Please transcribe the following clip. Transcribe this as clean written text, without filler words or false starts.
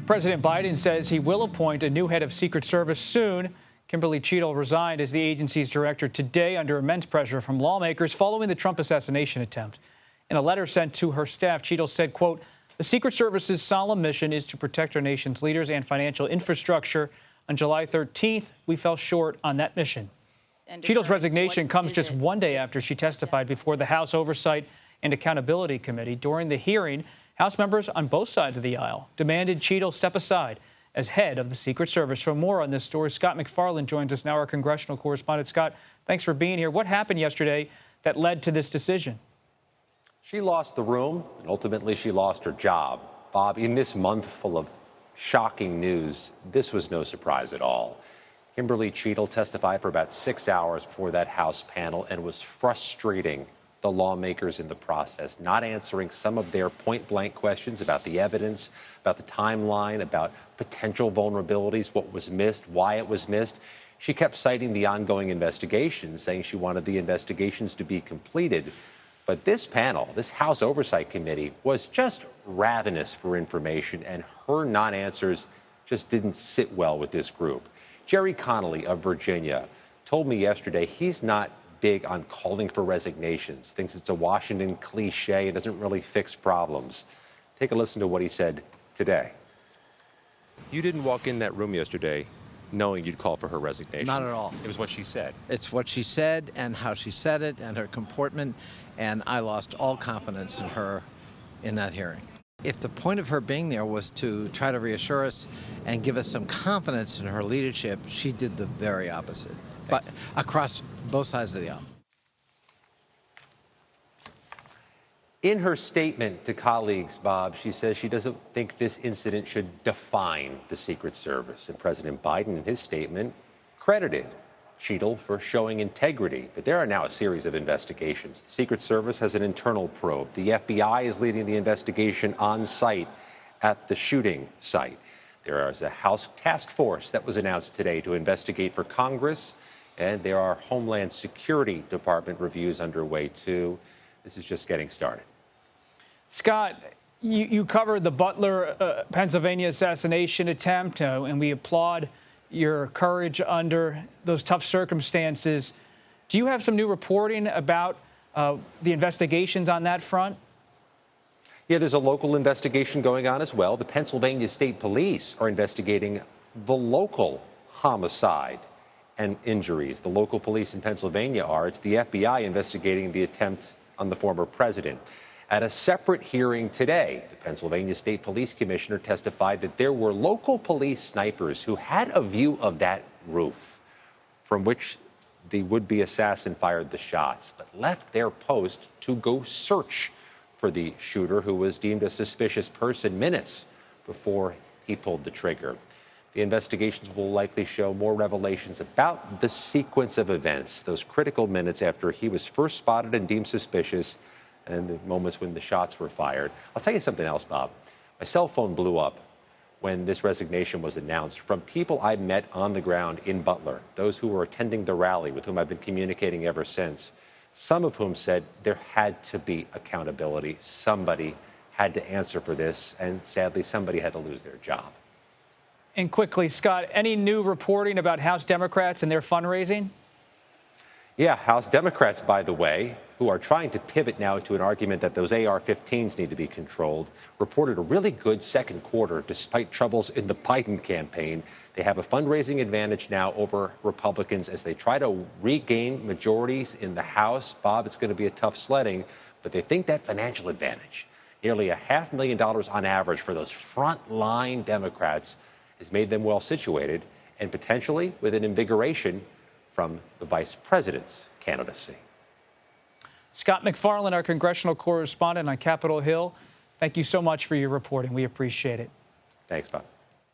President Biden says he will appoint a new head of Secret Service soon. Kimberly Cheatle resigned as the agency's director today under immense pressure from lawmakers following the Trump assassination attempt. In a letter sent to her staff, Cheatle said, quote, "The Secret Service's solemn mission is to protect our nation's leaders and financial infrastructure. On July 13th, we fell short on that mission." Cheatle's resignation comes just one day after she testified before the House Oversight and Accountability Committee. During the hearing, House members on both sides of the aisle demanded Cheatle step aside as head of the Secret Service. For more on this story, Scott MacFarlane joins us now, our congressional correspondent. Scott, thanks for being here. What happened yesterday that led to this decision? She lost the room, and ultimately she lost her job. Bob, in this month full of shocking news, this was no surprise at all. Kimberly Cheatle testified for about 6 hours before that House panel and was frustrating the lawmakers in the process, not answering some of their point-blank questions about the evidence, about the timeline, about potential vulnerabilities, what was missed, why it was missed. She kept citing the ongoing investigations, saying she wanted the investigations to be completed. But this panel, this House Oversight Committee, was just ravenous for information, and her non-answers just didn't sit well with this group. Jerry Connolly of Virginia told me yesterday he's not big on calling for resignations, thinks it's a Washington cliche, it doesn't really fix problems. Take a listen to what he said today. You didn't walk in that room yesterday knowing you'd call for her resignation. Not at all. It was what she said. It's what she said and how she said it and her comportment, and I lost all confidence in her in that hearing. If the point of her being there was to try to reassure us and give us some confidence in her leadership, she did the very opposite, but across both sides of the aisle. In her statement to colleagues, Bob, she says she doesn't think this incident should define the Secret Service. And President Biden, in his statement, credited Cheatle for showing integrity. But there are now a series of investigations. The Secret Service has an internal probe. The FBI is leading the investigation on site at the shooting site. There is a House task force that was announced today to investigate for Congress. And there are Homeland Security Department reviews underway, too. This is just getting started. Scott, you covered the Butler, Pennsylvania assassination attempt, and we applaud your courage under those tough circumstances. Do you have some new reporting about the investigations on that front? Yeah, there's a local investigation going on as well. The Pennsylvania State Police are investigating the local homicide and injuries. The local police in Pennsylvania are. It's the FBI investigating the attempt on the former president. At a separate hearing today, the Pennsylvania State Police Commissioner testified that there were local police snipers who had a view of that roof from which the would-be assassin fired the shots, but left their post to go search for the shooter, who was deemed a suspicious person minutes before he pulled the trigger. The investigations will likely show more revelations about the sequence of events, those critical minutes after he was first spotted and deemed suspicious, and the moments when the shots were fired. I'll tell you something else, Bob. My cell phone blew up when this resignation was announced from people I met on the ground in Butler, those who were attending the rally with whom I've been communicating ever since, some of whom said there had to be accountability. Somebody had to answer for this, and sadly, somebody had to lose their job. And quickly, Scott, any new reporting about House Democrats and their fundraising? Yeah, House Democrats, by the way, who are trying to pivot now to an argument that those AR-15s need to be controlled, reported a really good second quarter despite troubles in the Biden campaign. They have a fundraising advantage now over Republicans as they try to regain majorities in the House. Bob, it's going to be a tough sledding, but they think that financial advantage, nearly $500,000 on average for those frontline Democrats, has made them well situated and potentially with an invigoration from the vice president's candidacy. Scott MacFarlane, our congressional correspondent on Capitol Hill, thank you so much for your reporting. We appreciate it. Thanks, Bob.